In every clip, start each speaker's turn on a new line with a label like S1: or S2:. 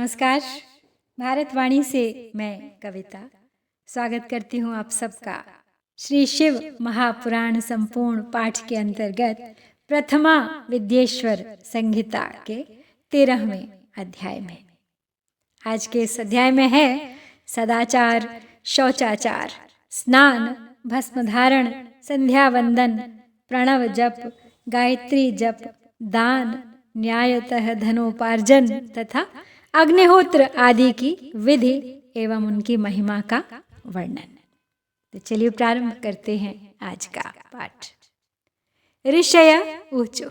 S1: नमस्कार। भारतवाणी से मैं कविता स्वागत करती हूँ आप सबका श्री शिव महापुराण संपूर्ण पाठ के अंतर्गत प्रथमा विद्येश्वर संहिता के 13वें अध्याय में। आज के इस अध्याय में है सदाचार, शौचाचार, स्नान, भस्म धारण, संध्या वंदन, प्रणव जप, गायत्री जप, दान, न्यायतः धनोपार्जन तथा अग्निहोत्र आदि की विधि एवं उनकी महिमा का वर्णन। तो चलिए प्रारंभ करते हैं आज का पाठ। ऋषय ऊचु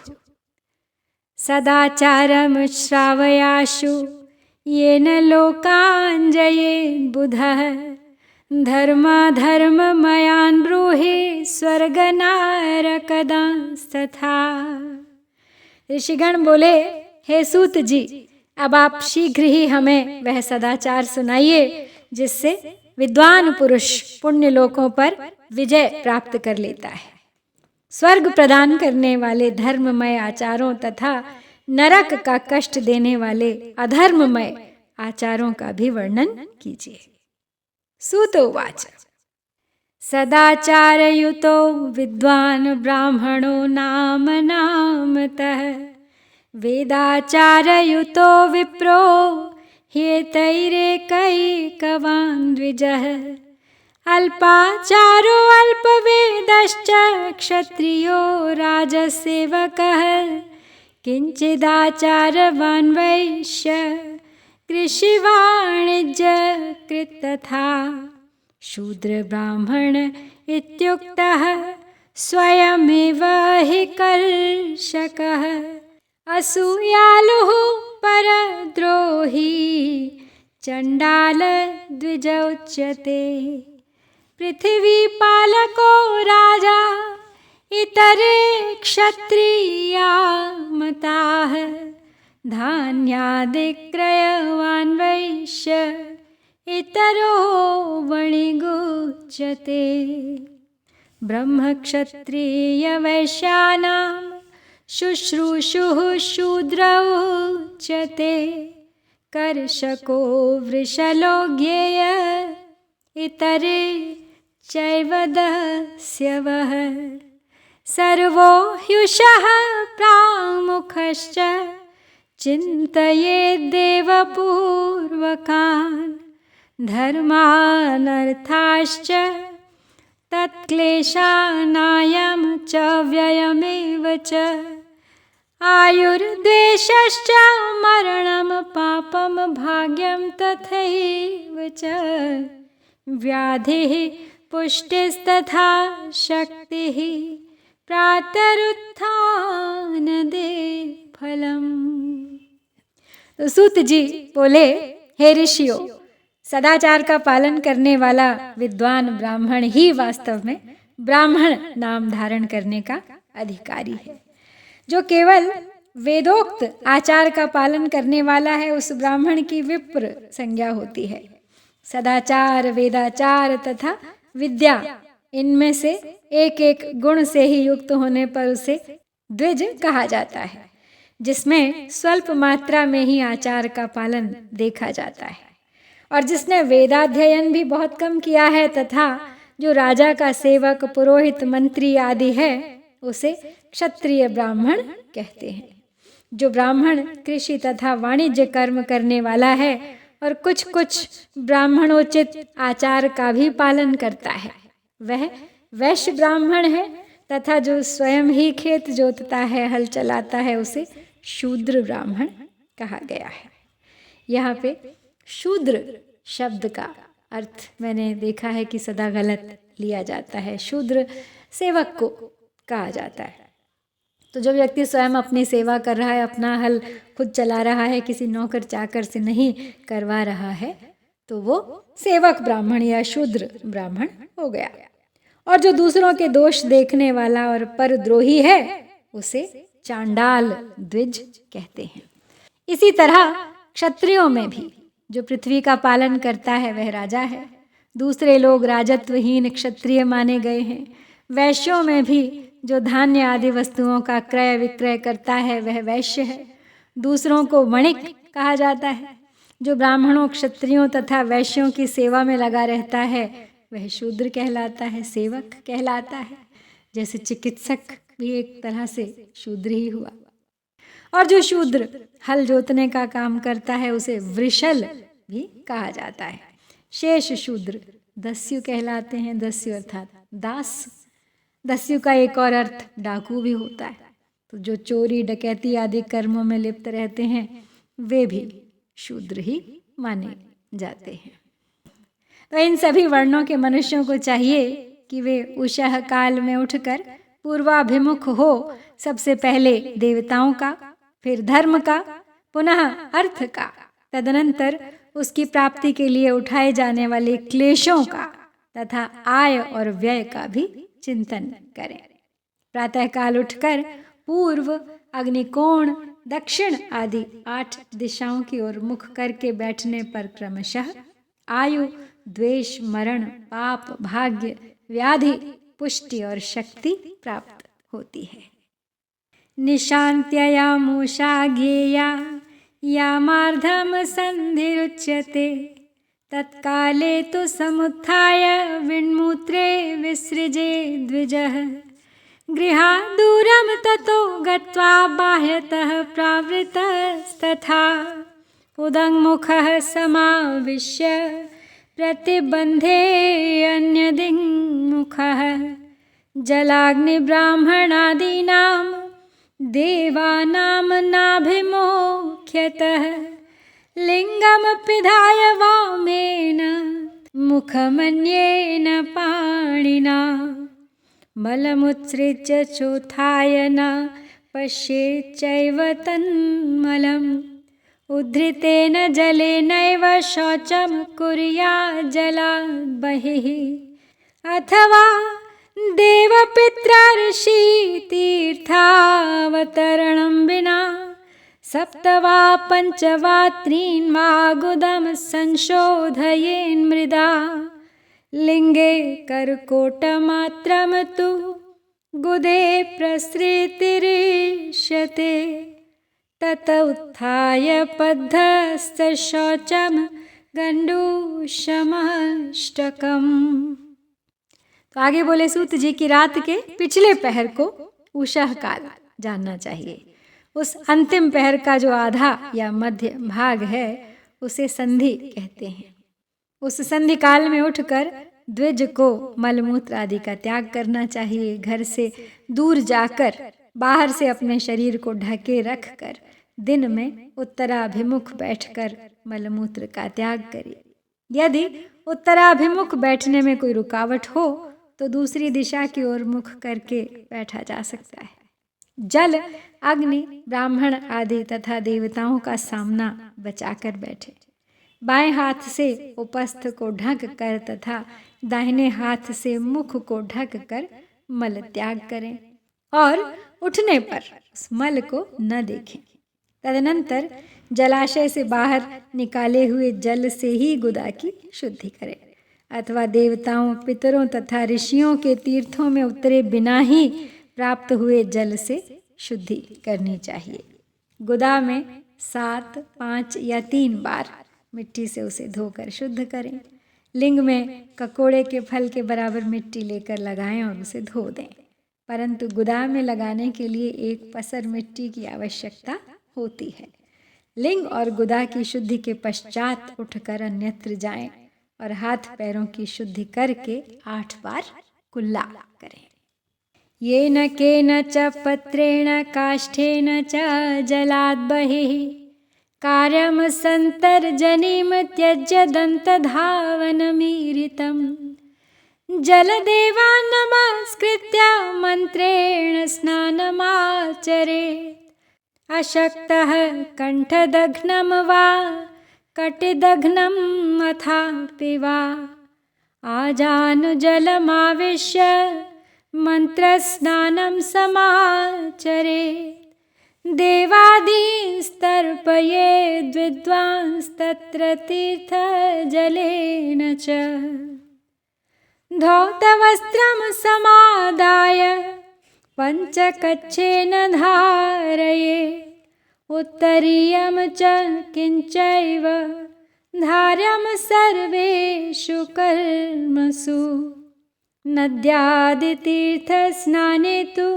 S1: सदाचारम श्रावयाशु येन लोकान् जयेन् बुधः धर्माधर्ममयान् ब्रूहि स्वर्गनारकदांस्तथा। ऋषिगण बोले, हे सूत जी, अब आप शीघ्र ही हमें वह सदाचार सुनाइए जिससे विद्वान पुरुष पुण्य लोकों पर विजय प्राप्त कर लेता है। स्वर्ग प्रदान करने वाले धर्ममय आचारों तथा नरक का कष्ट देने वाले अधर्ममय आचारों का भी वर्णन कीजिए। सूत उवाच सदाचारयुतो विद्वान् ब्राह्मणो नाम नामतः वेदाचारयुतो विप्रो ह्येतैरेकैकवान् द्विजः अल्पाचारो अल्पवेदश्च क्षत्रियो राजसेवकः किञ्चिदाचारवान् वैश्य कृषिवाणिज्यकृत् तथा शूद्र ब्राह्मण इत्युक्तः स्वयमेव हि कर्षकः असूयालुः परद्रोही चण्डाल द्विज उच्यते पृथिवीपालको राजा इतरे क्षत्रिया मताः धान्यादिक्रयवान् वैश्य इतरो वणिगोच्यते ब्रह्मक्षत्रियवैश्यानां शुश्रूषुः शूद्रोच्यते कर्षको वृषलो ज्ञेय इतरे चैव दास्यवः सर्वो ह्युषः प्रामुखश्च चिन्तयेद्देव पूर्वकान् धर्मानर्थाश्च तत्क्लेशानायं च व्ययमेव च आयुर्द्वेषश्च मरणं पापं भाग्यं तथैव च व्याधिः पुष्टिस्तथा शक्तिः प्रातरुत्थानदे फलम्। तो सूत जी बोले, हे ऋषियों, सदाचार का पालन करने वाला विद्वान ब्राह्मण ही वास्तव में ब्राह्मण नाम धारण करने का अधिकारी है। जो केवल वेदोक्त आचार का पालन करने वाला है उस ब्राह्मण की विप्र संज्ञा होती है। सदाचार, वेदाचार तथा विद्या, इनमें से एक एक गुण से ही युक्त होने पर उसे द्विज कहा जाता है, जिसमें स्वल्प मात्रा में ही आचार का पालन देखा जाता है। और जिसने वेदाध्ययन भी बहुत कम किया है तथा जो राजा का सेवक, पुरोहित, मंत्री आदि है, उसे क्षत्रिय ब्राह्मण कहते हैं। जो ब्राह्मण कृषि तथा वाणिज्य कर्म करने वाला है और कुछ कुछ ब्राह्मणोचित आचार का भी पालन करता है, वह वैश्य ब्राह्मण है। तथा जो स्वयं ही खेत जोतता है, हल चलाता है, उसे शूद्र ब्राह्मण कहा गया है। यहाँ पे शूद्र शब्द का अर्थ मैंने देखा है कि सदा गलत लिया जाता है। शूद्र सेवक को कहा जाता है। तो जो व्यक्ति स्वयं अपनी सेवा कर रहा है, अपना हल खुद चला रहा है, किसी नौकर चाकर से नहीं करवा रहा है, तो वो सेवक ब्राह्मण या शूद्र ब्राह्मण हो गया। और जो दूसरों के दोष देखने वाला और परद्रोही है, उसे चांडाल द्विज कहते हैं। इसी तरह क्षत्रियों में भी जो पृथ्वी का पालन करता है वह राजा है। दूसरे लोग राजत्वहीन क्षत्रिय माने गए हैं। वैश्यों में भी जो धान्य आदि वस्तुओं का क्रय विक्रय करता है वह वैश्य है। दूसरों को वणिक कहा जाता है। जो ब्राह्मणों, क्षत्रियों तथा वैश्यों की सेवा में लगा रहता है वह शूद्र कहलाता है, सेवक कहलाता है। जैसे चिकित्सक भी एक तरह से शूद्र ही हुआ। और जो शूद्र हल जोतने का काम करता है उसे वृषल भी कहा जाता है। शेष शूद्र दस्यु कहलाते हैं। दस्यु अर्थात दास। दस्यु का एक और अर्थ डाकू भी होता है। तो जो चोरी, डकैती आदि कर्मों में लिप्त रहते हैं वे भी शूद्र ही माने जाते हैं। तो इन सभी वर्णों के मनुष्यों को चाहिए कि वे उषः काल में उठकर पूर्वाभिमुख हो। सबसे पहले देवताओं का, फिर धर्म का, पुनः अर्थ का, तदनंतर उसकी प्राप्ति के लिए उठाए जाने वाले क्लेशों का तथा आय और व्यय का भी चिंतन करें। प्रातःकाल उठकर पूर्व, अग्निकोण, दक्षिण आदि 8 दिशाओं की ओर मुख करके बैठने पर क्रमशः आयु, द्वेष, मरण, पाप, भाग्य, व्याधि, पुष्टि और शक्ति प्राप्त होती है। निशान्त्यया मूषा ज्ञेया यामार्धम संधिरुच्यते तत्काले तु समुत्थाय विण्मूत्रे विसृजे द्विजः गृहात् दूरं ततो गत्वा बाह्यतः प्रावृतस्तथा उदङ्मुखः समाविश्य प्रतिबन्धे अन्यदिङ्मुखः जलाग्निब्राह्मणादीनां देवानां नाभिमुख्यतः लिङ्गं पिधाय वामेन मुखमन्येन पाणिना मलमुत्सृज्य चोत्थाय न पश्येच्चैव तन्मलम् उद्धृतेन जलेनैव शौचं कुर्यात् जलात् बहिः अथवा देवपितृषितीर्थावतरणं विना सप्त वा पञ्च वा त्रीन् वा गुदं संशोधयेन् मृदा लिङ्गे कर्कोटमात्रं तु गुदे प्रसृतिरिष्यते तत उत्थाय पद्धस्तशौचं गण्डूशमष्टकम्। तो आगे बोले सूत जी की रात के पिछले पहर को उषः काल जानना चाहिए। उस अंतिम पहर का जो आधा या मध्य भाग है उसे संधि कहते हैं। उस संधि काल में उठकर द्विज को मलमूत्र आदि का त्याग करना चाहिए। घर से दूर जाकर बाहर से अपने शरीर को ढके रखकर दिन में उत्तराभिमुख बैठकर मलमूत्र का त्याग करिए। यदि उत्तराभिमुख बैठने में कोई रुकावट हो तो दूसरी दिशा की ओर मुख करके बैठा जा सकता है। जल, अग्नि, ब्राह्मण आदि तथा देवताओं का सामना बचाकर बैठे। बाएं हाथ से उपस्थ को ढक कर तथा दाहिने हाथ से मुख को ढक कर मल त्याग करें और उठने पर उस मल को न देखें। तदनंतर जलाशय से बाहर निकाले हुए जल से ही गुदा की शुद्धि करें अथवा देवताओं, पितरों तथा ऋषियों के तीर्थों में उतरे बिना ही प्राप्त हुए जल से शुद्धि करनी चाहिए। गुदा में 7, 5 या 3 बार मिट्टी से उसे धोकर शुद्ध करें। लिंग में ककोड़े के फल के बराबर मिट्टी लेकर लगाएं और उसे धो दें, परंतु गुदा में लगाने के लिए 1 पसर मिट्टी की आवश्यकता होती है। लिंग और गुदा की शुद्धि के पश्चात उठकर अन्यत्र जाएं और हाथ पैरों की शुद्धि करके 8 बार कुल्ला करें। येन केन च पत्रेण काष्ठेन च जलाद् बहिः कार्यं सन्तर्जनीं त्यज्य दन्तधावनमीरितं जलदेवान् नमस्कृत्य मन्त्रेण स्नानमाचरेत् अशक्तः कण्ठदघ्नं वा कटिदघ्नम् अथापि वा आजानुजलमाविश्य मन्त्रस्नानं समाचरेत् देवादींस्तर्पयेद् विद्वांस्तत्र तीर्थजलेन च धौतवस्त्रं समादाय पञ्चकच्छेन धारयेत् उत्तरीयं च किञ्चैव धार्यं सर्वेषु कर्मसु नद्यादितीर्थस्नाने तु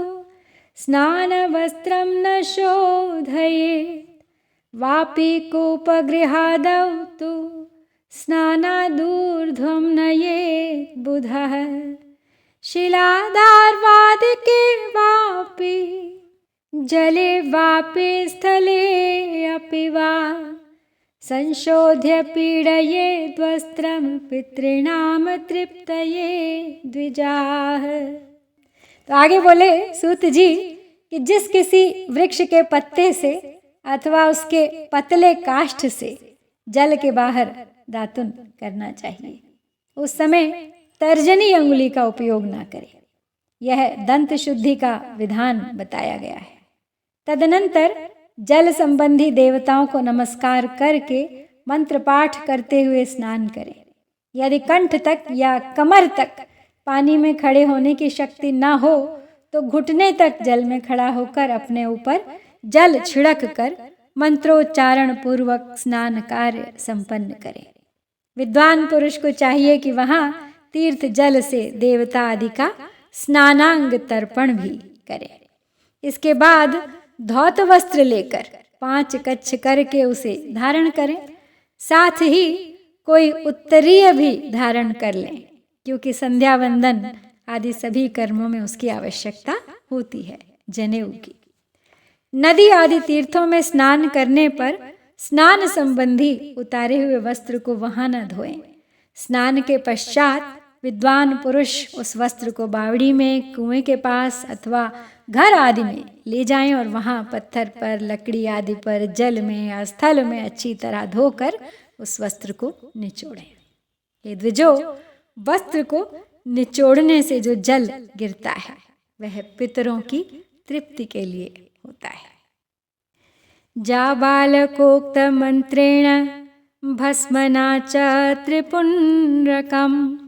S1: स्नानवस्त्रं न शोधयेत् वापि कूपगृहादौ तु स्नानादूर्ध्वं नयेत् बुधः शिलादार्वादिके वापि जले वापि स्थले अपि वा संशोध्य पीडयेत् वस्त्रं पितॄणां तृप्तये द्विजाः। तो आगे बोले सूत जी कि जिस किसी वृक्ष के पत्ते से अथवा उसके पतले काष्ठ से जल के बाहर दातुन करना चाहिए, उस समय तर्जनी अंगुली का उपयोग ना करें। यह दंत शुद्धि का विधान बताया गया है। तदनंतर जल संबंधी देवताओं को नमस्कार करके मंत्र पाठ करते हुए स्नान करें। यदि कंठ तक या कमर तक पानी में खड़े होने की शक्ति ना हो तो घुटने तक जल में खड़ा होकर अपने ऊपर जल छिड़क कर मंत्रोच्चारण पूर्वक स्नान कार्य संपन्न करें। विद्वान पुरुष को चाहिए कि वहाँ तीर्थ जल से देवता आदि का स्नानांग तर्पण भी करें। इसके बाद धौत वस्त्र लेकर 5 कच्छ करके उसे धारण करें। साथ ही कोई उत्तरीय भी धारण कर लें, क्योंकि संध्या वंदन आदि सभी कर्मों में उसकी आवश्यकता होती है जनेऊ की। नदी आदि तीर्थों में स्नान करने पर स्नान संबंधी उतारे हुए वस्त्र को वहां न धोएं। स्नान के पश्चात विद्वान पुरुष उस वस्त्र को बावड़ी में, कुएं के पास अथवा घर आदि में ले जाएं और वहां पत्थर पर, लकड़ी आदि पर, जल में या स्थल में अच्छी तरह धोकर उस वस्त्र को निचोड़ें। हे द्विजो, वस्त्र को निचोड़ने से जो जल गिरता है वह पितरों की तृप्ति के लिए होता है। जाबालकोक्त मंत्रेण भस्मना च त्रिपुण्ड्रकम्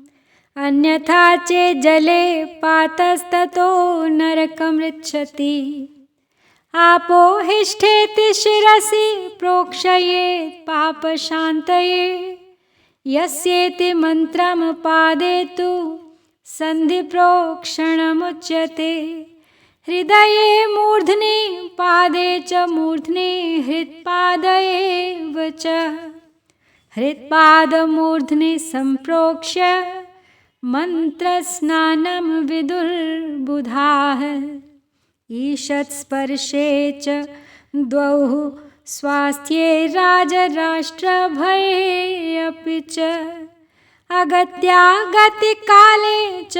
S1: अन्यथा चे जले पातस्ततो नरकमृच्छति आपो हिष्ठेति शिरसि प्रोक्षयेत् पापशान्तये यस्येति मंत्रं पादे तु सन्धिप्रोक्षणमुच्यते हृदये मूर्ध्नि पादे च मूर्ध्नि हृत्पादएव च हृत्पादमूर्ध्नि सम्प्रोक्ष्य मंत्रस्नानं विदुर्बुधाः ईषत्स्पर्शे च द्वौ स्वास्थ्ये राजराष्ट्रभये अपि च अगत्यागतिकाले च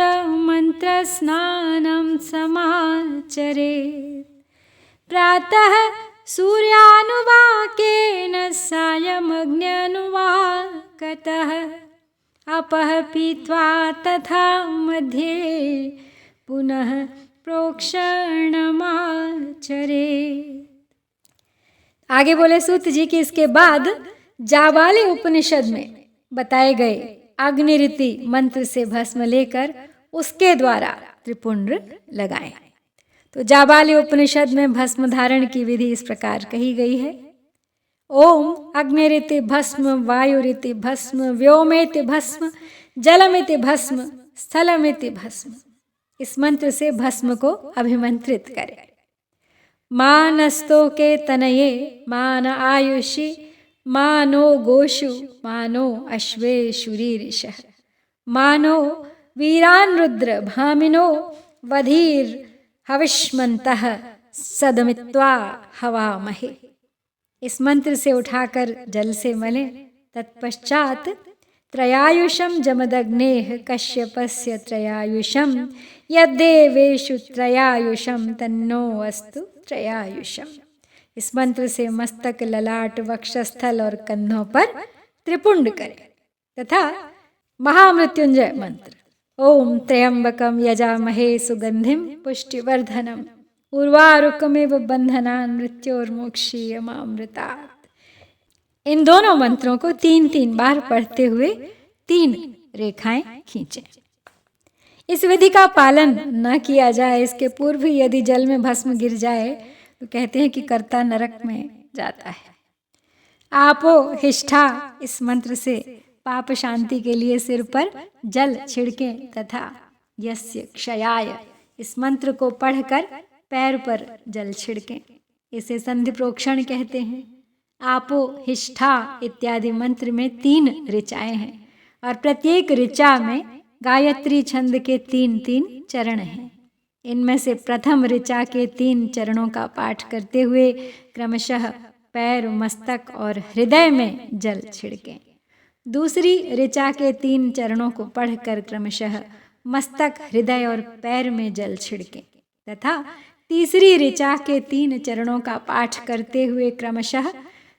S1: मन्त्रस्नानं समाचरेत् प्रातः सूर्यानुवाकेन सायमग्न्यनुवाकतः अपः पीत्वा तथा मध्ये पुनः प्रोक्षणमाचरेत्। आगे बोले सूत जी कि इसके बाद जाबाली उपनिषद में बताए गए अग्निरीति मंत्र से भस्म लेकर उसके द्वारा त्रिपुंड्र लगाएं। तो जाबाली उपनिषद में भस्म धारण की विधि इस प्रकार कही गई है। ओम अग्निरिति भस्म, वायुरिति भस्म, व्योमेति भस्म, जलमिति भस्म, स्थलमिति भस्म। इस मंत्र से भस्म को अभिमंत्रित करें। मानस्तो के तनये मान आयुषि मानो गोषु मानो अश्वे शुरीरिषः मानो वीरान रुद्र भामिनो वधीर हविष्मन्तः सदमित्वा हवामहे। इस मंत्र से उठाकर जल से मलें। तत्पश्चात त्रयायुषम जमदग्नेः कश्यपस्य त्रयायुषम यद्देवेषु त्रयायुषम तन्नो अस्तु त्रयायुषम। इस मंत्र से मस्तक, ललाट, वक्षस्थल और कंधों पर त्रिपुंड करें तथा महामृत्युंजय मंत्र ओम त्र्यंबकम यजामहे सुगंधिम पुष्टिवर्धनम उर्वारुकमेव बंधनान् मृत्योर्मोक्षीयमामृतात्। इन दोनों मंत्रों को 3-3 बार पढ़ते हुए 3 रेखाएं खींचें। इस विधि का पालन न किया जाए, इसके पूर्व ही यदि जल में भस्म गिर जाए तो कहते हैं कि कर्ता नरक में जाता है। आपो हिष्ठा, इस मंत्र से पाप शांति के लिए सिर पर जल छिड़कें तथा यस्य क्षयाय, इस मंत्र को पढ़कर पैर पर जल छिड़कें। इसे संधि प्रोक्षण कहते हैं। आपो हिष्ठा इत्यादि मंत्र में 3 ऋचाएं हैं और प्रत्येक ऋचा में गायत्री छंद के 3-3 चरण हैं। इनमें से प्रथम ऋचा के 3 चरणों का पाठ करते हुए क्रमशः पैर, मस्तक और हृदय में जल छिड़कें। दूसरी ऋचा के 3 चरणों को पढ़कर क्रमशः मस्तक, हृदय और पैर में जल छिड़कें तथा तीसरी ऋचा के 3 चरणों का पाठ करते हुए क्रमशः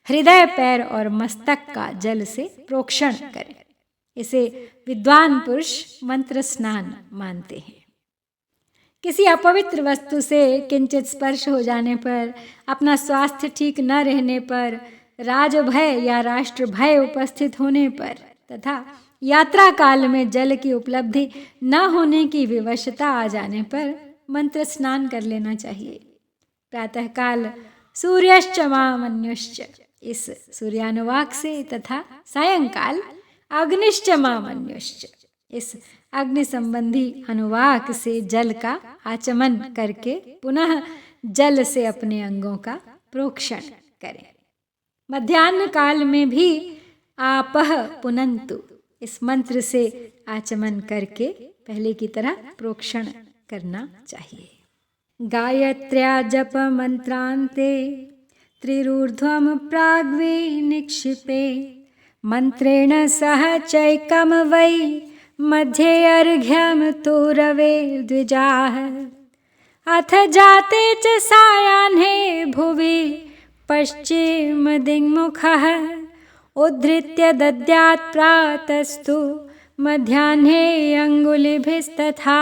S1: हृदय, पैर और मस्तक का जल से प्रोक्षण करें। इसे विद्वान पुरुष मंत्र स्नान मानते हैं। किसी अपवित्र वस्तु से किंचित स्पर्श हो जाने पर, अपना स्वास्थ्य ठीक न रहने पर, राजभय या राष्ट्र भय उपस्थित होने पर तथा यात्रा काल में जल की उपलब्धि न होने की विवशता आ जाने पर मंत्र स्नान कर लेना चाहिए। प्रातःकाल सूर्यश्च मामन्युश्च, इस सूर्यानुवाक से तथा सायंकाल अग्निश्च मामन्युश्च, इस अग्नि संबंधी अनुवाक से जल का आचमन करके पुनः जल से अपने अंगों का प्रोक्षण करें। मध्याह्न काल में भी आपह पुनन्तु, इस मंत्र से आचमन करके पहले की तरह प्रोक्षण करना चाहिए। गायत्र्या जप मंत्रांते त्रिरूर्ध्वम प्राग्वे निक्षिपे, मंत्रेण सह चैकम वै मध्ये अर्घ्यम तो रवे द्विजाः, अथ जाते च सायाह्ने भुवि पश्चिम दिङ्मुखः, उद्धृत्य दद्यात् प्रातस्तु मध्याह्ने अङ्गुलिभिस्तथा,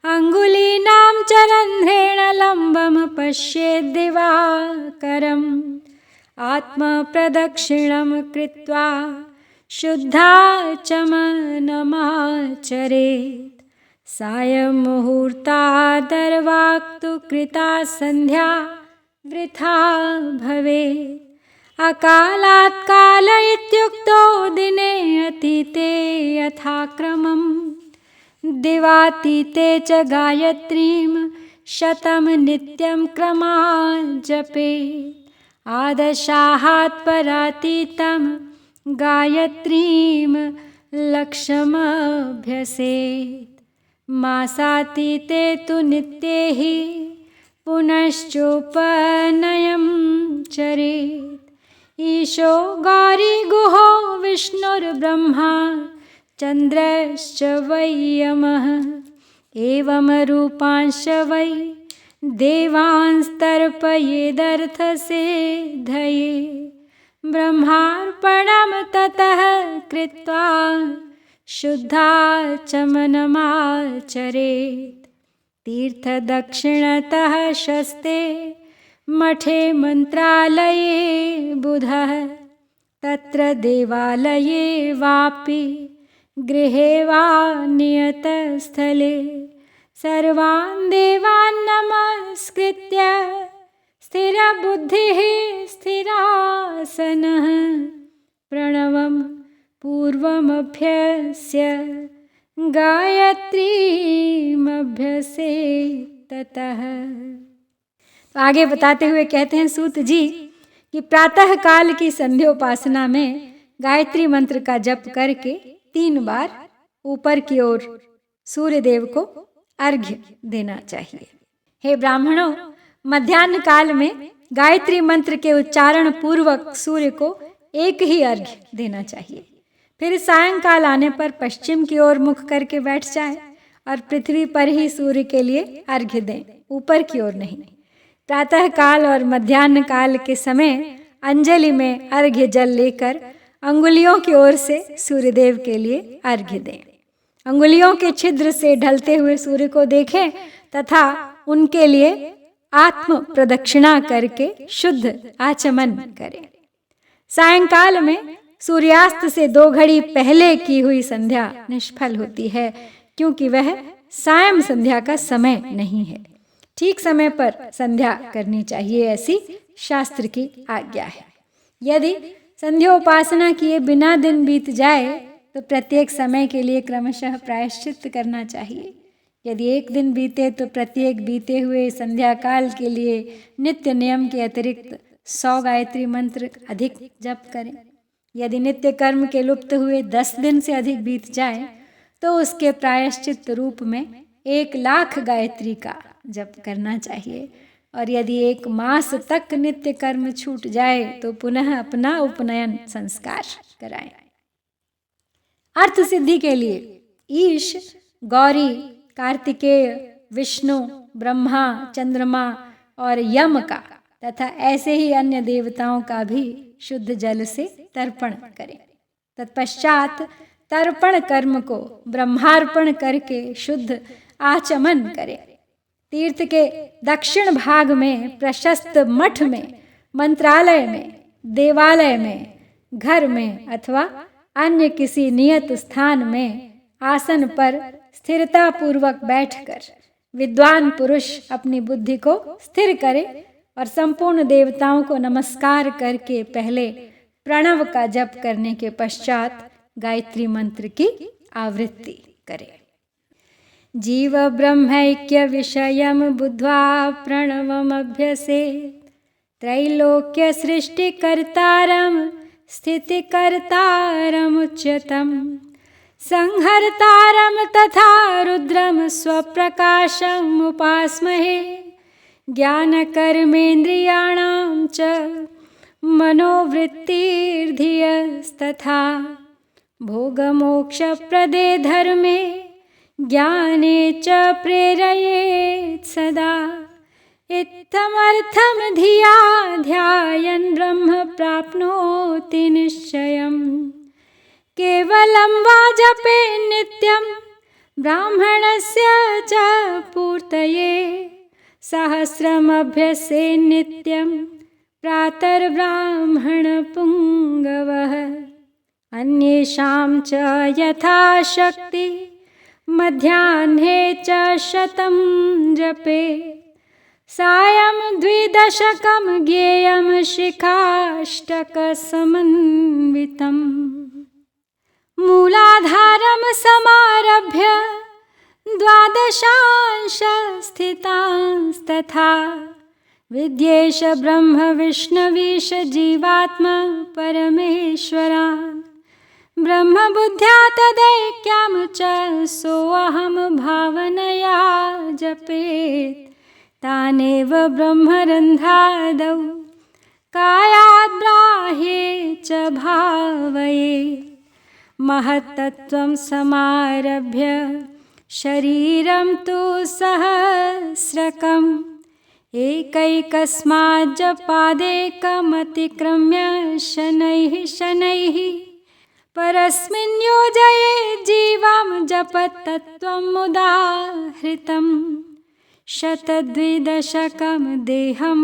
S1: अङ्गुलीनां च रन्ध्रेण लम्बं पश्येद् दिवाकरम्, आत्मप्रदक्षिणं कृत्वा शुद्धाचमनमाचरेत्, सायं मुहूर्तादर्वाक्तु कृता सन्ध्या वृथा भवेत्, अकालात् काल इत्युक्तो दिने अतीते यथाक्रमम्, दिवातीते च गायत्रीं शतं नित्यं क्रमात् जपेत्, आदशाहात् परातीतं गायत्रीं लक्ष्यमभ्यसेत्, मासातीते तु नित्ये हि पुनश्चोपनयं चरेत्, ईशो गौरी गुहो विष्णुर्ब्रह्मा चन्द्रश्च वै यमः, एवं रूपांश्च वै देवांस्तर्पयेदर्थसिद्धये, ब्रह्मार्पणं ततः कृत्वा शुद्धाचमनमाचरेत्, तीर्थदक्षिणतः शस्ते मठे मन्त्रालये बुधः, तत्र देवालये वापि गृहे वा नियतस्थले, सर्वान् देवान् नमस्कृत्य स्थिरबुद्धिः स्थिरासनः, प्रणवं पूर्वमभ्यस्य गायत्रीमभ्यसेत् ततः। तो आगे बताते हुए कहते हैं सूत जी कि प्रातः काल की संध्योपासना में गायत्री मंत्र का जप करके 3 बार ऊपर की ओर सूर्य देव को अर्घ्य देना चाहिए। हे ब्राह्मणों, मध्याह्न काल में गायत्री मंत्र के उच्चारण पूर्वक सूर्य को एक ही अर्घ्य देना चाहिए। फिर सायंकाल आने पर पश्चिम की ओर मुख करके बैठ जाए और पृथ्वी पर ही सूर्य के लिए अर्घ्य दें, ऊपर की ओर नहीं। प्रातः काल और मध्याह्न काल के समय अंजलि में अर्घ्य जल लेकर अंगुलियों की ओर से सूर्यदेव के लिए अर्घ्य दें। अंगुलियों के छिद्र से ढलते हुए सूर्य को देखें तथा उनके लिए आत्म प्रदक्षिणा करके शुद्ध आचमन करें। सायंकाल में सूर्यास्त से 2 घड़ी पहले की हुई संध्या निष्फल होती है, क्योंकि वह सायं संध्या का समय नहीं है। ठीक समय पर संध्या करनी चाहिए, ऐसी शास्त्र की आज्ञा है। यदि संध्योपासना किए बिना दिन बीत जाए तो प्रत्येक समय के लिए क्रमशः प्रायश्चित करना चाहिए। यदि एक दिन बीते तो प्रत्येक बीते हुए संध्या काल के लिए नित्य नियम के अतिरिक्त 100 गायत्री मंत्र अधिक जप करें। यदि नित्य कर्म के लुप्त हुए 10 दिन से अधिक बीत जाए तो उसके प्रायश्चित रूप में 1,00,000 गायत्री का जप करना चाहिए। और यदि 1 मास तक नित्य कर्म छूट जाए तो पुनः अपना उपनयन संस्कार कराएं। अर्थ सिद्धि के लिए ईश, गौरी, कार्तिकेय, विष्णु, ब्रह्मा, चंद्रमा और यम का तथा ऐसे ही अन्य देवताओं का भी शुद्ध जल से तर्पण करें। तत्पश्चात तर्पण कर्म को ब्रह्मार्पण करके शुद्ध आचमन करें। तीर्थ के दक्षिण भाग में प्रशस्त मठ में, मंत्रालय में, देवालय में, घर में अथवा अन्य किसी नियत स्थान में आसन पर स्थिरता पूर्वक बैठकर विद्वान पुरुष अपनी बुद्धि को स्थिर करे और संपूर्ण देवताओं को नमस्कार करके पहले प्रणव का जप करने के पश्चात गायत्री मंत्र की आवृत्ति करे। जीव ब्रह्मैक्य विषयम बुद्ध्वा प्रणवमभ्यसेत् त्रैलोक्य सृष्टिकर्तारं स्थितिकर्तारमुच्यतम् संहर्तारं तथा रुद्रं स्वप्रकाशम् उपास्महे ज्ञानकर्मेन्द्रियाणां च मनोवृत्तिर्धियस्तथा भोगमोक्षप्रदे धर्मे ज्ञाने च प्रेरयेत् सदा इत्थमर्थं धिया ध्यायन् ब्रह्म प्राप्नोति निश्चयम् केवलं वा जपे नित्यं ब्राह्मणस्य च पूर्तये सहस्रमभ्यसे नित्यं प्रातर्ब्राह्मणपुङ्गवः अन्येषां च यथाशक्ति मध्याह्ने च 100 जपे सायं 2 ज्ञेयं शिखाष्टकसमन्वितम् मूलाधारं समारभ्य 12 स्थितांस्तथा विद्येश ब्रह्म विष्णवीश जीवात्मा परमेश्वरान् ब्रह्मबुद्ध्या तदैक्यं च सोऽहं भावनया जपेत् तानेव ब्रह्मरन्ध्रादौ कायात् बाह्ये च भावयेत् महत्तत्त्वं समारभ्य शरीरं तु सहस्रकम् एकैकस्मात् जपादेकमतिक्रम्य शनैः परस्मिन् योजयेत् जीवं जपतत्त्वमुदाहृतम् 100 देहं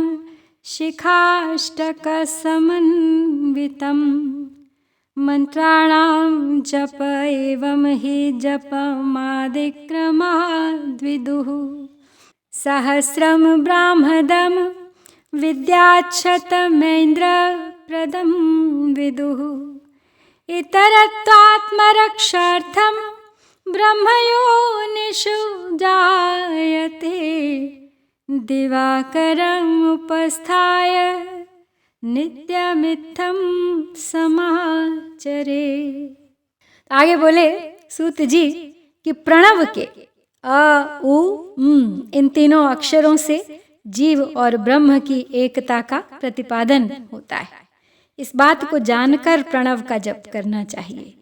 S1: शिखाष्टकसमन्वितम् मंत्राणां जप एवं हि जपमादिक्रमाद्विदुः सहस्रं ब्राह्मदं विद्याच्छतमेन्द्रप्रदं विदुः इतरत्वात्मरक्षार्थं ब्रह्मयोनिषु जायते दिवाकरम् उपस्थाय नित्यमित्थं समाचरे। आगे बोले सूत जी कि प्रणव के अ, उ, इन तीनों अक्षरों से जीव और ब्रह्म की एकता का प्रतिपादन होता है। इस बात को जानकर प्रणव का जप करना चाहिए।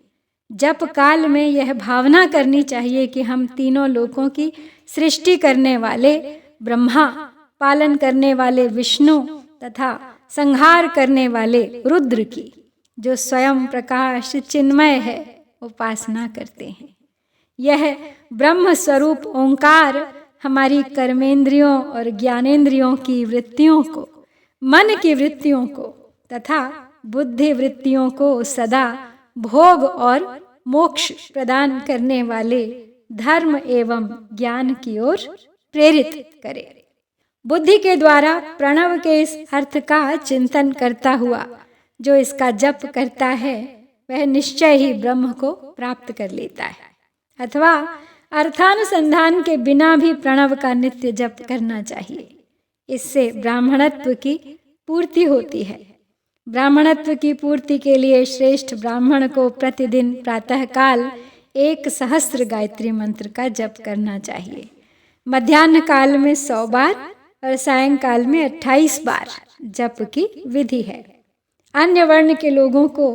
S1: जप काल में यह भावना करनी चाहिए कि हम तीनों लोकों की सृष्टि करने वाले ब्रह्मा, पालन करने वाले विष्णु तथा संहार करने वाले रुद्र की, जो स्वयं प्रकाश चिन्मय है, उपासना करते हैं। यह ब्रह्म स्वरूप ओंकार हमारी कर्मेंद्रियों और ज्ञानेंद्रियों की वृत्तियों को, मन की वृत्तियों को तथा बुद्धि वृत्तियों को सदा भोग और मोक्ष प्रदान करने वाले धर्म एवं ज्ञान की ओर प्रेरित करे। बुद्धि के द्वारा प्रणव के इस अर्थ का चिंतन करता हुआ जो इसका जप करता है वह निश्चय ही ब्रह्म को प्राप्त कर लेता है, अथवा अर्थानुसंधान के बिना भी प्रणव का नित्य जप करना चाहिए। इससे ब्राह्मणत्व की पूर्ति होती है। ब्राह्मणत्व की पूर्ति के लिए श्रेष्ठ ब्राह्मण को प्रतिदिन प्रातःकाल 1,000 गायत्री मंत्र का जप करना चाहिए। मध्याह्न काल में 100 बार और सायंकाल में 28 बार जप की विधि है। अन्य वर्ण के लोगों को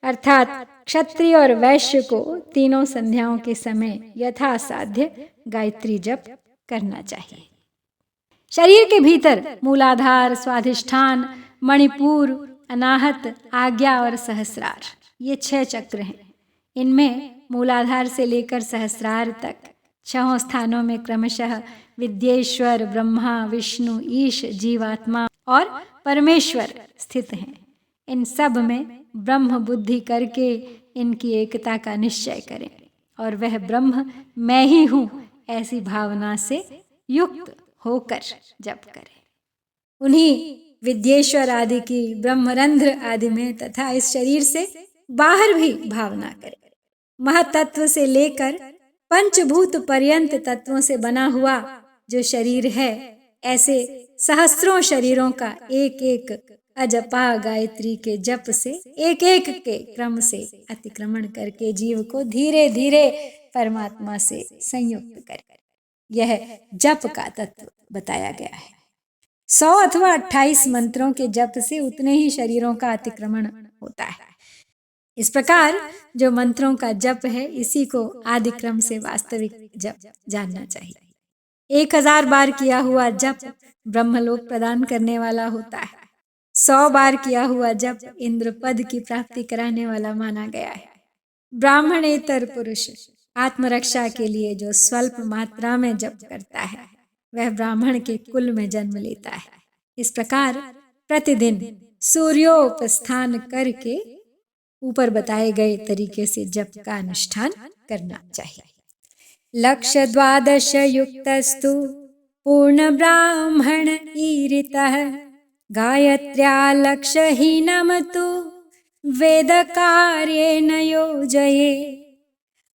S1: अर्थात क्षत्रिय और वैश्य को तीनों संध्याओं के समय यथासाध्य गायत्री जप करना चाहिए। शरीर के भीतर मूलाधार, स्वाधिष्ठान, मणिपुर, अनाहत, आज्ञा और सहस्रार, ये 6 चक्र हैं। इनमें मूलाधार से लेकर सहस्रार तक 6 स्थानों में क्रमशः विद्येश्वर, ब्रह्मा, विष्णु, ईश, जीवात्मा और परमेश्वर स्थित हैं। इन सब में ब्रह्म बुद्धि करके इनकी एकता का निश्चय करें और वह ब्रह्म मैं ही हूँ ऐसी भावना से युक्त होकर जप करें। उन्हीं विद्येश्वर आदि की ब्रह्मरंध्र आदि में तथा इस शरीर से बाहर भी भावना करें। महतत्व से लेकर पंचभूत पर्यंत तत्वों से बना हुआ जो शरीर है, ऐसे सहस्रों शरीरों का एक एक अजपा गायत्री के जप से एक एक के क्रम से अतिक्रमण करके जीव को धीरे धीरे परमात्मा से संयुक्त कर, यह जप का तत्व बताया गया है। 100 अथवा 28 मंत्रों के जप से उतने ही शरीरों का अतिक्रमण होता है। इस प्रकार जो मंत्रों का जप है, इसी को आदिक्रम से वास्तविक जप जानना चाहिए। 1000 बार किया हुआ जप ब्रह्मलोक प्रदान करने वाला होता है। 100 बार किया हुआ जप इंद्र पद की प्राप्ति कराने वाला माना गया है। ब्राह्मणेतर पुरुष आत्मरक्षा के लिए जो स्वल्प मात्रा में जप करता है, वह ब्राह्मण के कुल में जन्म लेता है। इस प्रकार प्रतिदिन सूर्योपस्थान करके ऊपर बताए गए तरीके से जप का अनुष्ठान करना चाहिए। लक्ष्य 12 युक्तस्तु पूर्ण ब्राह्मण ईरितः गायत्र्या लक्ष्यहीनम तु वेद कार्येन योजये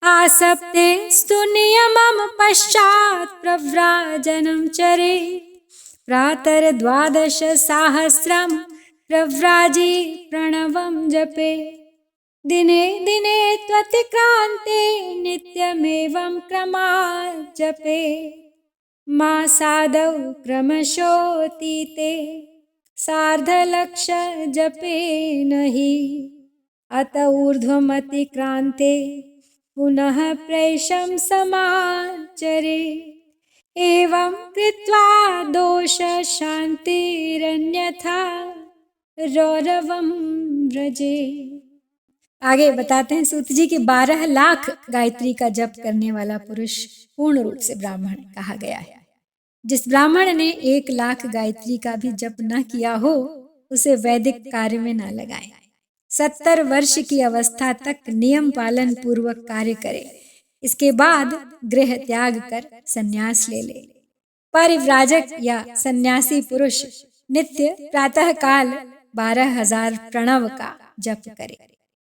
S1: आसप्ते स्तु नियमम पश्चात् प्रव्राजनं चरे प्रातः 12 सहस्रम प्रव्राजी प्रणवं जपे दिने दिने त्वतिक्रान्ते नित्यमेवं क्रमात् जपे मासादौ क्रमशोऽतीते सार्धलक्ष्य जपे नहि अत ऊर्ध्वमतिक्रान्ते पुनः प्रैषं समाचरे एवं कृत्वा दोष शान्तिरन्यथा रौरवं व्रजे। आगे बताते हैं सूत जी कि 12 लाख गायत्री का जप करने वाला पुरुष पूर्ण रूप से ब्राह्मण कहा गया है। जिस ब्राह्मण ने 1 लाख गायत्री का भी जप न किया हो, उसे वैदिक कार्य में न लगाए। 70 वर्ष की अवस्था तक नियम पालन पूर्वक कार्य करे। इसके बाद गृह त्याग कर संन्यास ले ले। परिव्राजक या सन्यासी पुरुष नित्य प्रातः काल 12,000 प्रणव का जप करे।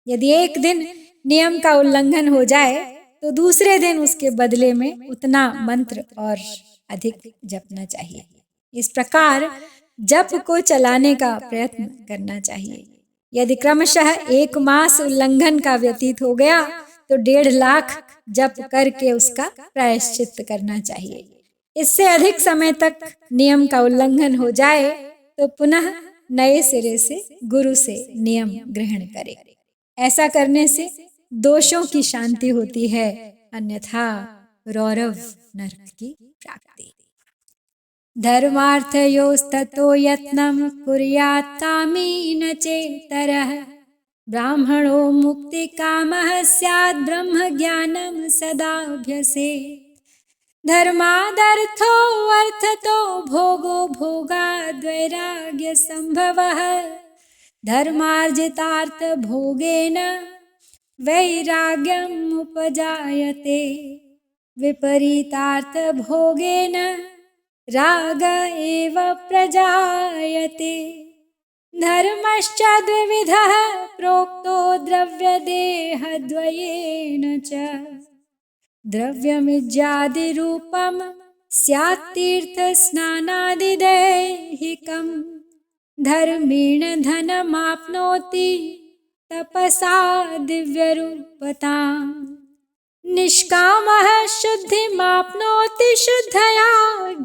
S1: यदि एक दिन नियम का उल्लंघन हो जाए तो दूसरे दिन उसके बदले में उतना मंत्र और अधिक जपना चाहिए। इस प्रकार जप को चलाने का प्रयत्न करना चाहिए। यदि क्रमशः 1 मास उल्लंघन का व्यतीत हो गया तो 1.5 लाख जप करके उसका प्रायश्चित करना चाहिए। इससे अधिक समय तक नियम का उल्लंघन हो जाए तो पुनः नए सिरे से गुरु से नियम ग्रहण करे। ऐसा करने से दोषों की शांति होती है, अन्यथा रौरव नरक की प्राप्ति। धर्मार्थयोस्ततो यत्नं कुर्यात् कामी न चेतरः ब्राह्मणो मुक्तिकामः स्यात् ब्रह्मज्ञानं सदाभ्यसेत् धर्मादर्थो अर्थतो भोगो भोगाद्वैराग्य संभवः धर्मार्जितार्थ भोगेन वैराग्यम् उपजायते विपरीतार्थ भोगेन राग एव प्रजायते धर्मश्च द्विविधः प्रोक्तो द्रव्यदेहद्वयेन च द्रव्यमिज्यादिरूपं स्यात् तीर्थस्नानादिदैहिकम् धर्मेण धनमाप्नोति तपसा दिव्यरूपताम् निष्कामः शुद्धिमाप्नोति शुद्धया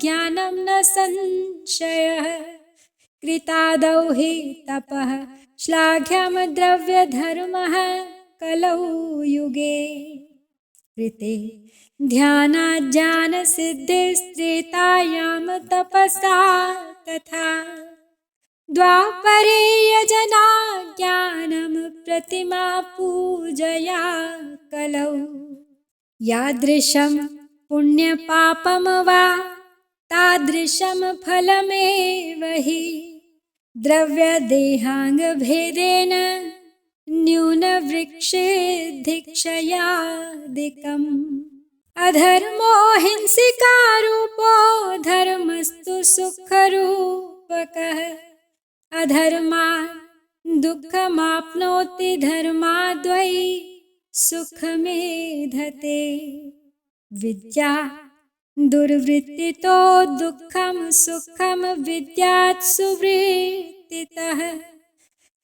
S1: ज्ञानं न संशयः कृतादौ हि तपः श्लाघ्यं द्रव्यधर्मः कलौ युगे कृते ध्यानाज्ञानसिद्धिस्त्रेतायां तपसा तथा द्वापरे यजना ज्ञानं प्रतिमा पूजया कलौ यादृशं पुण्यपापं वा तादृशं फलमेव हि द्रव्यदेहाङ्गभेदेन न्यूनवृक्षेऽधिक्षयादिकम् अधर्मो हिंसिकारूपो धर्मस्तु सुखरूपकः अधर्मात् दुःखमाप्नोति धर्माद्वै सुखमेधते विद्या दुर्वृत्तितो दुःखं सुखं विद्यात् सुवृत्तितः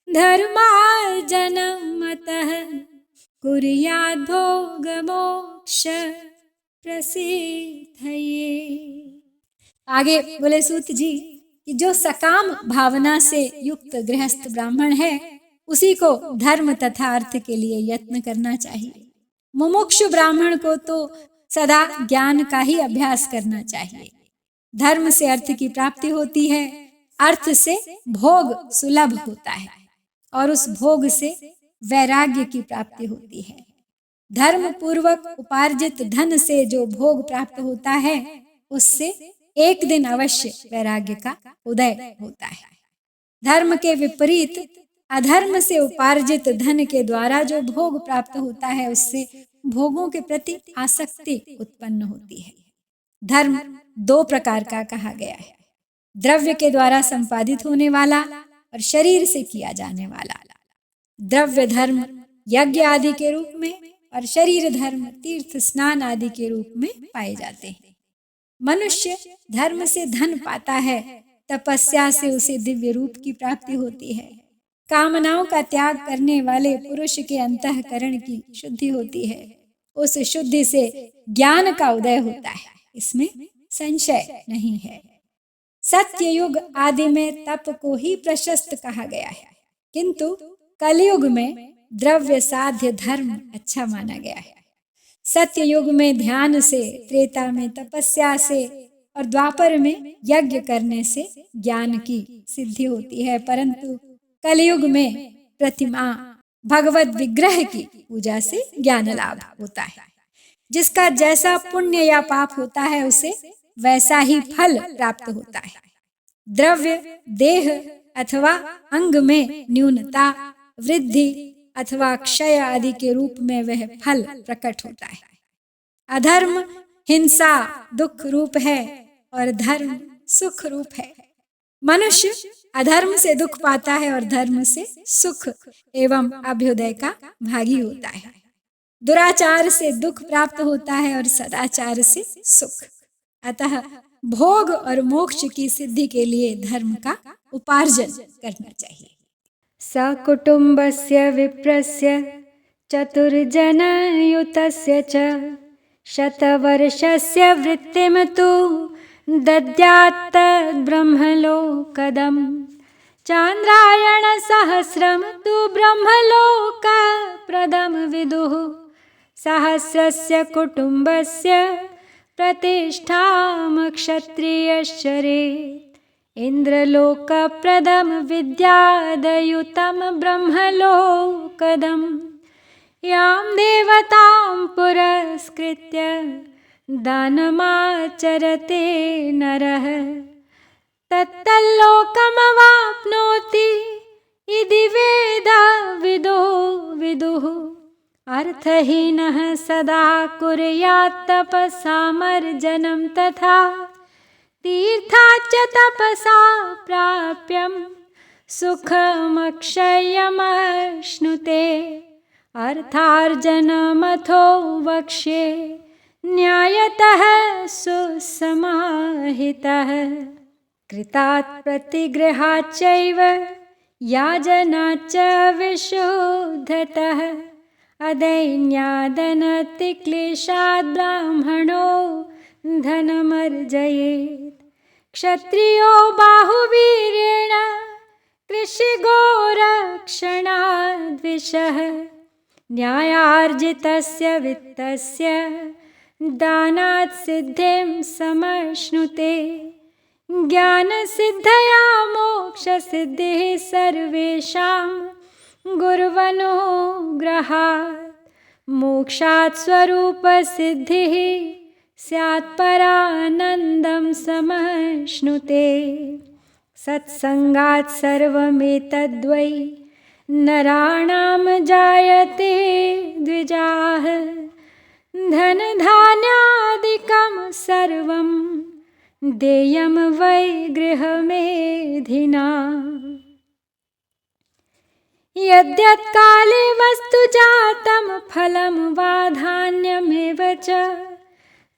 S1: धर्मार्जनं मतः कुर्याद् भोगमोक्ष प्रसिद्धये। आगे बोले सूत जी कि जो सकाम भावना से युक्त गृहस्थ ब्राह्मण है उसी को धर्म तथा अर्थ के लिए यत्न करना चाहिए। मुमुक्षु ब्राह्मण को तो सदा ज्ञान का ही अभ्यास करना चाहिए। धर्म से अर्थ की प्राप्ति होती है, अर्थ से भोग सुलभ होता है और उस भोग से वैराग्य की प्राप्ति होती है। धर्म पूर्वक उपार्जित धन से जो भोग प्राप्त होता है उससे एक दिन अवश्य वैराग्य का उदय होता है। धर्म के विपरीत अधर्म से उपार्जित धन के द्वारा जो भोग प्राप्त होता है उससे भोगों के प्रति आसक्ति उत्पन्न होती है। धर्म दो प्रकार का कहा गया है, द्रव्य के द्वारा संपादित होने वाला और शरीर से किया जाने वाला। द्रव्य धर्म यज्ञ आदि के रूप में और शरीर धर्म तीर्थ स्नान आदि के रूप में पाए जाते हैं। मनुष्य धर्म से धन पाता है, तपस्या से उसे दिव्य रूप की प्राप्ति होती है। कामनाओं का त्याग करने वाले पुरुष के अंतःकरण की शुद्धि होती है, उस शुद्धि से ज्ञान का उदय होता है, इसमें संशय नहीं है। सत्ययुग आदि में तप को ही प्रशस्त कहा गया है, किंतु कलयुग में द्रव्य साध्य धर्म अच्छा माना गया है। सत्ययुग में ध्यान से, त्रेता में तपस्या से और द्वापर में यज्ञ करने से ज्ञान की सिद्धि होती है, परंतु कलयुग में प्रतिमा भगवत विग्रह की पूजा से ज्ञान लाभ होता है। जिसका जैसा पुण्य या पाप होता है उसे वैसा ही फल प्राप्त होता है। द्रव्य देह अथवा अंग में न्यूनता, वृद्धि अथवा क्षय आदि के रूप में वह फल प्रकट होता है। अधर्म हिंसा दुख रूप है और धर्म सुख रूप है। मनुष्य अधर्म से दुख पाता है और धर्म से सुख एवं अभ्युदय का भागी होता है। दुराचार से दुख प्राप्त होता है और सदाचार से सुख। अतः भोग और मोक्ष की सिद्धि के लिए धर्म का उपार्जन करना चाहिए। सकुटुम्बस्य विप्रस्य चतुर्जनयुतस्य च शतवर्षस्य वृत्तिं तु दद्यात् ब्रह्मलोकदम् चान्द्रायणसहस्रं तु ब्रह्मलोकप्रदं विदुः सहस्रस्य कुटुम्बस्य प्रतिष्ठां क्षत्रियश्चरेत् इन्द्रलोकप्रदं विद्यादयुतं ब्रह्मलोकदम् यां देवतां पुरस्कृत्य दानमाचरते नरः तत्तल्लोकमवाप्नोति इति वेदविदो विदुः अर्थहीनः सदा कुर्यात् तपसामर्जनं तथा तीर्थाच्च तपसा प्राप्यं सुखमक्षयमश्नुते अर्थार्जनमथो वक्ष्ये न्यायतः सुसमाहितः कृतात् प्रतिगृहाच्चैव याजनाच्च विशुद्धतः अदैन्यादनतिक्लेशाद् ब्राह्मणो धनमर्जयेत् क्षत्रियो बाहुवीर्येण कृषिगोरक्षणाद्विषः न्यायार्जितस्य वित्तस्य दानात् सिद्धिं समश्नुते ज्ञानसिद्धया मोक्षसिद्धिः सर्वेषां गुरुवनुग्रहात् मोक्षात् स्वरूपसिद्धिः स्यात् परानन्दं समश्नुते सत्सङ्गात् सर्वमेतद्वै नराणां जायते द्विजाः धनधान्यादिकं सर्वं देयं वै गृहमेधिना यद्यत्काले वस्तु जातं फलं वा धान्यमेव च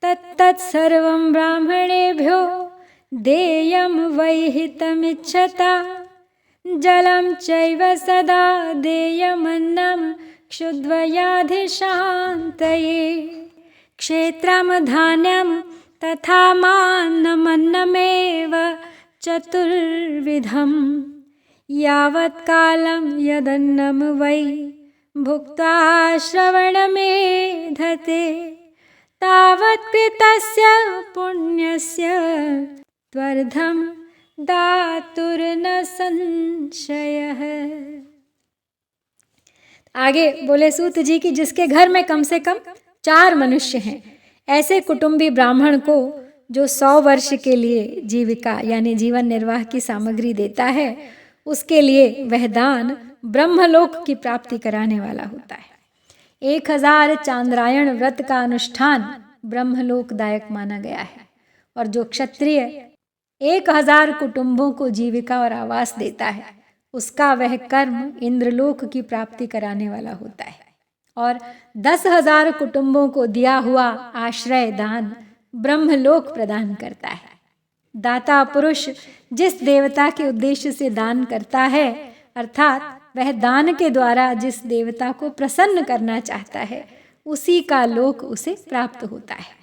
S1: तत्तत्सर्वं ब्राह्मणेभ्यो देयं वै हितमिच्छता जलं चैव सदा देयमन्नं क्षुद्वयाधिशान्तये क्षेत्रं धान्यं तथा मान्नमन्नमेव चतुर्विधं यावत्कालं यदन्नं वै भुक्त्वा श्रवणमेधते तावत्कृतस्य पुण्यस्य त्वर्धं दातुर्न संशयः। आगे बोले सूत जी कि जिसके घर में कम से कम 4 मनुष्य हैं, ऐसे कुटुंबी ब्राह्मण को जो 100 वर्ष के लिए जीविका यानी जीवन निर्वाह की सामग्री देता है, उसके लिए वह दान ब्रह्मलोक की प्राप्ति कराने वाला होता है। 1000 चांद्रायण व्रत का अनुष्ठान ब्रह्मलोकदायक माना गया है। और जो क्षत्रिय 1000 कुटुंबों को जीविका और आवास देता है, उसका वह कर्म इंद्रलोक की प्राप्ति कराने वाला होता है। और 10,000 कुटुंबों को दिया हुआ आश्रय दान ब्रह्मलोक प्रदान करता है। दाता पुरुष जिस देवता के उद्देश्य से दान करता है, अर्थात वह दान के द्वारा जिस देवता को प्रसन्न करना चाहता है, उसी का लोक उसे प्राप्त होता है।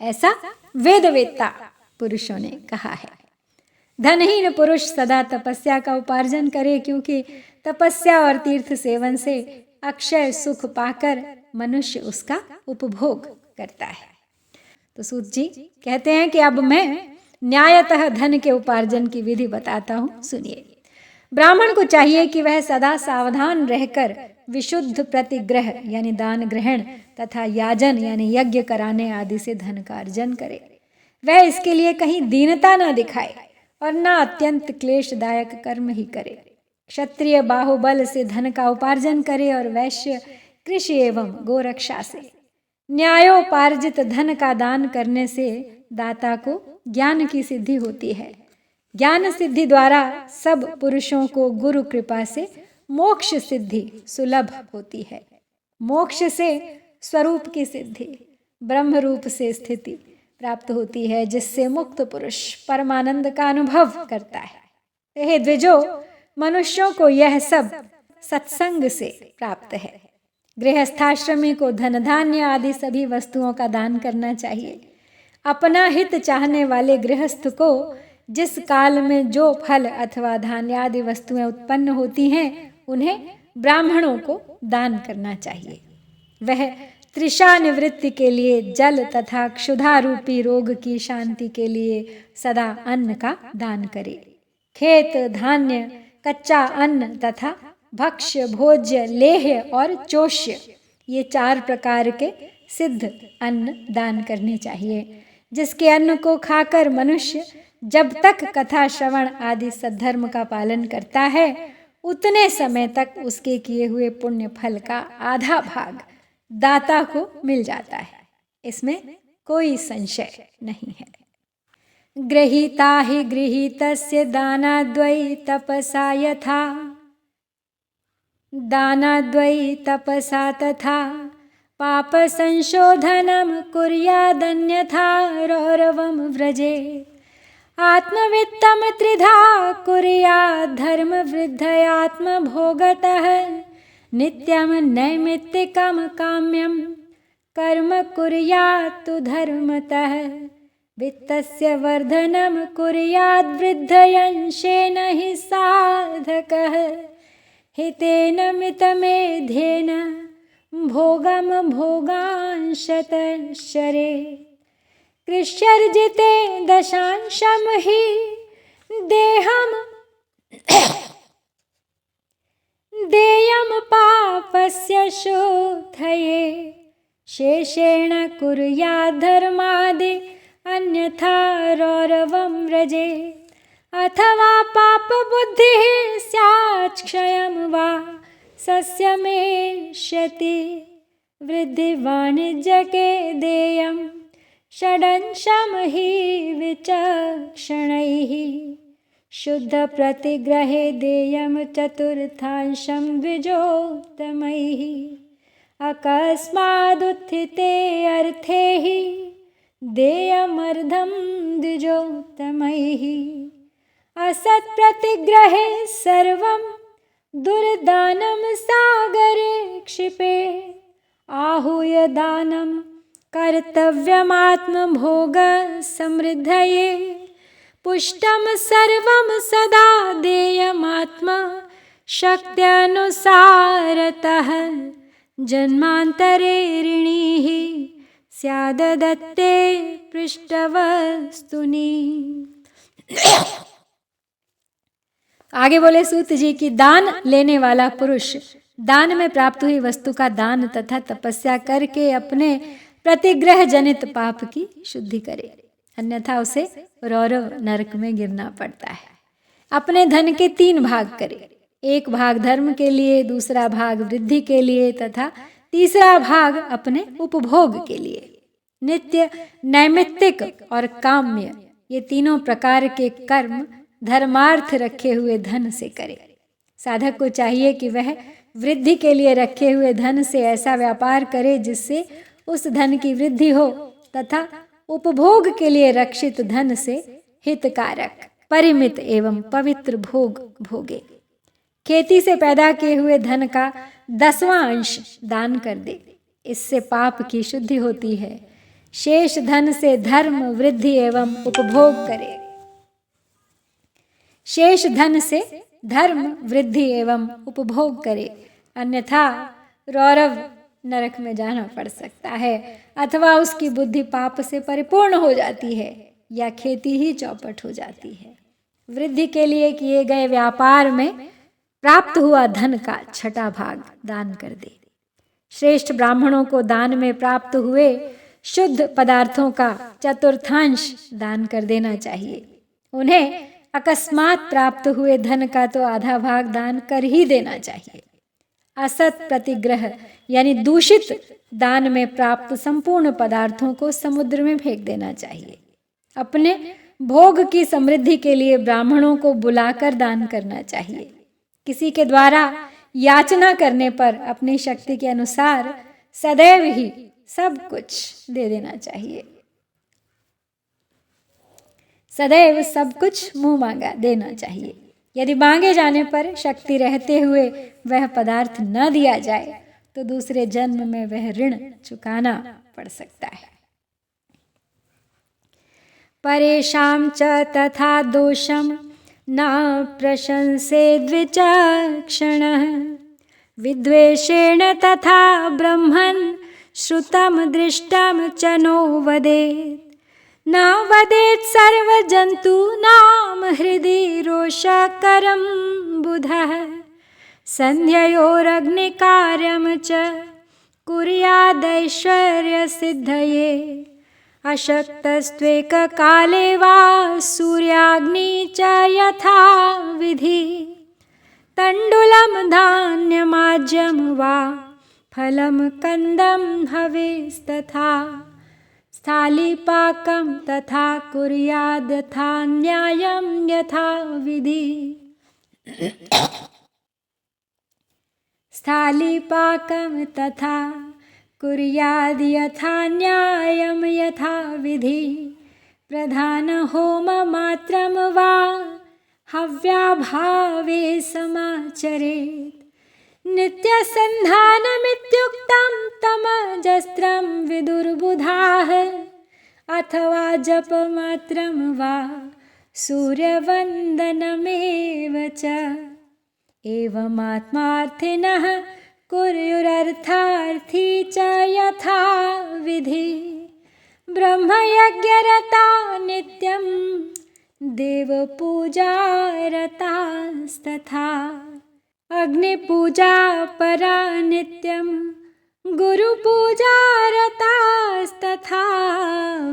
S1: ऐसा वेदवेत्ता पुरुषों ने कहा है। धनहीन पुरुष सदा तपस्या का उपार्जन करे, क्योंकि तपस्या और तीर्थ सेवन से अक्षय सुख पाकर मनुष्य उसका उपभोग करता है। तो सूत जी कहते हैं कि अब मैं न्यायतः धन के उपार्जन की विधि बताता हूँ, सुनिए। ब्राह्मण को चाहिए कि वह सदा सावधान रहकर विशुद्ध प्रतिग्रह यानी दान ग्रहण तथा याजन यानी यज्ञ कराने आदि से धन का अर्जन करे। वह इसके लिए कहीं दीनता न दिखाए और न अत्यंत क्लेशदायक कर्म ही करे। क्षत्रिय बाहुबल से धन का उपार्जन करे और वैश्य कृषि एवं गोरक्षा से। न्यायोपार्जित धन का दान करने से दाता को ज्ञान की सिद्धि होती है। ज्ञान सिद्धि द्वारा सब पुरुषों को गुरु कृपा से मोक्ष सिद्धि सुलभ होती है। मोक्ष से स्वरूप की सिद्धि, ब्रह्म रूप से स्थिति प्राप्त होती है, जिससे मुक्त पुरुष परमानंद का अनुभव करता है। हे द्विजो, मनुष्यों को यह सब सत्संग से प्राप्त है। गृहस्थाश्रमी को धन धान्य आदि सभी वस्तुओं का दान करना चाहिए। अपना हित चाहने वाले गृहस्थ को जिस काल में जो फल अथवा धान्य आदि वस्तुएं उत्पन्न होती हैं, उन्हें ब्राह्मणों को दान करना चाहिए। वह तृषा निवृत्ति के लिए जल तथा क्षुधा रूपी रोग की शांति के लिए सदा अन्न का दान करे। खेत, धान्य, कच्चा अन्न तथा भक्ष्य, भोज्य, लेह्य और चोष्य, ये 4 प्रकार के सिद्ध अन्न दान करने चाहिए, जिसके अन्न को खाकर मनुष्य जब तक कथा श्रवण आदि सद्धर्म का पालन करता है, उतने समय तक उसके किए हुए पुण्य फल का आधा भाग दाता को मिल जाता है। इसमें कोई संशय नहीं है। गृहीता हि गृहीतस्य दानाद्वै तपसा यथा, दानाद्वै तपसा तथा पापसंशोधनं कुर्यादन्यथा रौरवं व्रजेत्। आत्मवित्तं त्रिधा कुर्यात् धर्मवृद्धयात्मभोगतः, नित्यं नैमित्तिकं काम्यं कर्म कुर्यात् तु धर्मतः। वित्तस्य वर्धनं कुर्यात् वृद्धयंशेन हि साधकः, हितेन मितमेध्येन भोगं भोगांशतश्चरे। कृष्यर्जिते दशांशं हि देहं देयं पापस्य शोधये, शेषेण कुर्यात् धर्मादि अन्यथा रौरवं व्रजेत्। अथवा पापबुद्धिः स्यात् क्षयं वा सस्यमेष्यति, वृद्धिवाणिज्यके देयं षडंशं हि विचक्षणैः। शुद्धप्रतिग्रहे देयं चतुर्थांशं द्विजोत्तमैः। अकस्मादुत्थिते अर्थे हि देयमर्धं द्विजोत्तमैः। असत्प्रतिग्रहे सर्वं दुर्दानं सागरे क्षिपे, आहूय दानं कर्तव्यमात्मभोगसमृद्धये। पुष्टं सर्वं सदा देयमात्मा शक्त्यनुसारतः, जन्मान्तरे ऋणीः स्याददत्ते पृष्ठवस्तुनि। आगे बोले सूत जी की दान लेने वाला पुरुष दान में प्राप्त हुई वस्तु का दान तथा तपस्या करके अपने प्रतिग्रह जनित पाप की शुद्धि करे, अन्यथा उसे रौरव नरक में गिरना पड़ता है। अपने धन के 3 भाग करे, एक भाग धर्म के लिए, दूसरा भाग वृद्धि के लिए तथा तीसरा भाग अपने उपभोग के लिए। नित्य, नैमित्तिक और काम्य ये तीनों प्रकार के कर्म धर्मार्थ रखे हुए धन से करे। साधक को चाहिए कि वह वृद्धि के लिए रखे हुए धन से ऐसा व्यापार करे जिससे उस धन की वृद्धि हो, तथा उपभोग के लिए रक्षित धन से हितकारक, परिमित एवं पवित्र भोग भोगे। खेती से पैदा किए हुए धन का 10वां अंश दान कर दे, इससे पाप की शुद्धि होती है। शेष धन से धर्म, वृद्धि एवं उपभोग करे। शेष धन से धर्म, वृद्धि एवं उपभोग करे, अन्यथा रौरव नरक में जाना पड़ सकता है, अथवा उसकी बुद्धि पाप से परिपूर्ण हो जाती है या खेती ही चौपट हो जाती है। वृद्धि के लिए किए गए व्यापार में प्राप्त हुआ धन का 6वां भाग दान कर दे। श्रेष्ठ ब्राह्मणों को दान में प्राप्त हुए शुद्ध पदार्थों का 1/4 दान कर देना चाहिए। उन्हें अकस्मात प्राप्त हुए धन का तो आधा भाग दान कर ही देना चाहिए। असत प्रतिग्रह यानी दूषित दान में प्राप्त संपूर्ण पदार्थों को समुद्र में फेंक देना चाहिए। अपने भोग की समृद्धि के लिए ब्राह्मणों को बुलाकर दान करना चाहिए। किसी के द्वारा याचना करने पर अपनी शक्ति के अनुसार सदैव ही सब कुछ दे देना चाहिए। सदैव सब कुछ मुंह मांगा देना चाहिए। यदि मांगे जाने पर शक्ति रहते हुए वह पदार्थ न दिया जाए तो दूसरे जन्म में वह ऋण चुकाना पड़ सकता है। परेषां च तथा दोषं न प्रशंसे द्विचक्षणः, विद्वेषेण तथा ब्रह्मन् श्रुतं दृष्टं च नो वदेत्। न वदेत् सर्वजन्तूनां हृदि रोषकरं बुधः, संध्ययोरग्निकार्यं च कुर्यादैश्वर्यसिद्धये। अशक्तस्त्वेककाले वा सूर्याग्नि च यथा विधि, तण्डुलं धान्यमाज्यं वा फलं कंदं हविस्तथा। स्थालीपाकं तथा कुर्याद् यथा न्यायं यथा विधि। स्थालीपाकं तथा कुर्याद् यथा न्यायं यथा विधि। प्रधानहोममात्रं वा हव्याभावे समाचरेत्। नित्यसन्धानमित्युक्तं तमजस्त्रं विदुर्बुधाः। अथवा जपमात्रं वा सूर्यवन्दनमेव च। एवमात्मार्थिनः कुर्युरर्थार्थी च यथा विधि। ब्रह्मयज्ञरता नित्यं देवपूजारतास्तथा। अग्निपूजा परा नित्यं गुरुपूजारतास्तथा।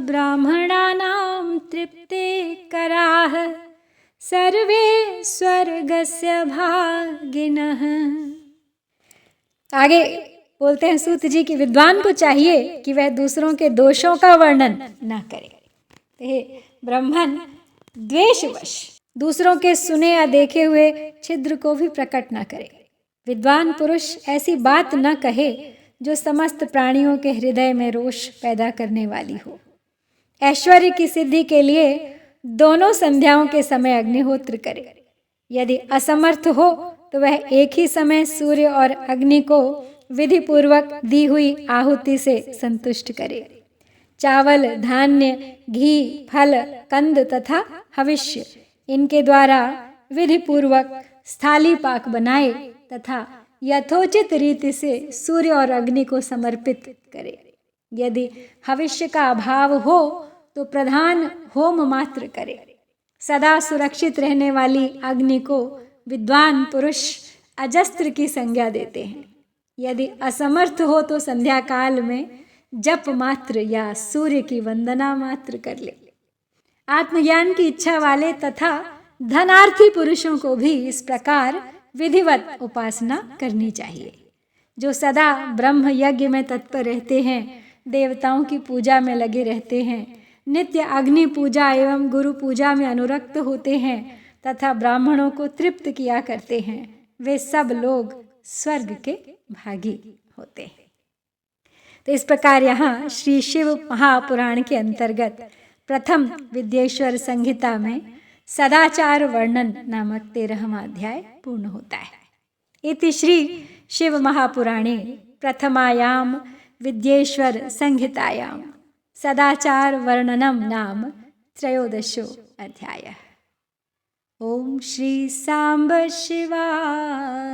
S1: ब्राह्मणानां तृप्ते कराः सर्वे स्वर्गस्य भागिनः। आगे बोलते हैं सूत जी कि विद्वान को चाहिए कि वह दूसरों के दोषों का वर्णन न करे। हे ब्राह्मण, द्वेषवश दूसरों के सुने या देखे हुए छिद्र को भी प्रकट न करे। विद्वान पुरुष ऐसी बात न कहे जो समस्त प्राणियों के हृदय में रोष पैदा करने वाली हो। ऐश्वर्य की सिद्धि के लिए दोनों संध्याओं के समय अग्निहोत्र करे। यदि असमर्थ हो तो वह एक ही समय सूर्य और अग्नि को विधि पूर्वक दी हुई आहुति से संतुष्ट करे। चावल, धान्य, घी, फल, कंद तथा हविष्य इनके द्वारा विधि पूर्वक स्थाली पाक बनाए तथा यथोचित रीति से सूर्य और अग्नि को समर्पित करे। यदि हविष्य का अभाव हो तो प्रधान होम मात्र करे। सदा सुरक्षित रहने वाली अग्नि को विद्वान पुरुष अजस्त्र की संज्ञा देते हैं। यदि असमर्थ हो तो संध्या काल में जप मात्र या सूर्य की वंदना मात्र कर ले। आत्मज्ञान की इच्छा वाले तथा धनार्थी पुरुषों को भी इस प्रकार विधिवत उपासना करनी चाहिए। जो सदा ब्रह्म यज्ञ में तत्पर रहते हैं, देवताओं की पूजा में लगे रहते हैं, नित्य अग्नि पूजा एवं गुरु पूजा में अनुरक्त होते हैं तथा ब्राह्मणों को तृप्त किया करते हैं, वे सब लोग स्वर्ग के भागी होते हैं। तो इस प्रकार यहाँ श्री शिव महापुराण के अंतर्गत प्रथम विद्येश्वर संहिता में सदाचार वर्णन नामक 13वां अध्याय पूर्ण होता है। इति श्री शिव महापुराणे प्रथमायां विद्येश्वर संहितायां सदाचार वर्णनम नाम 13 अध्यायः। ओम श्री सांब शिवाय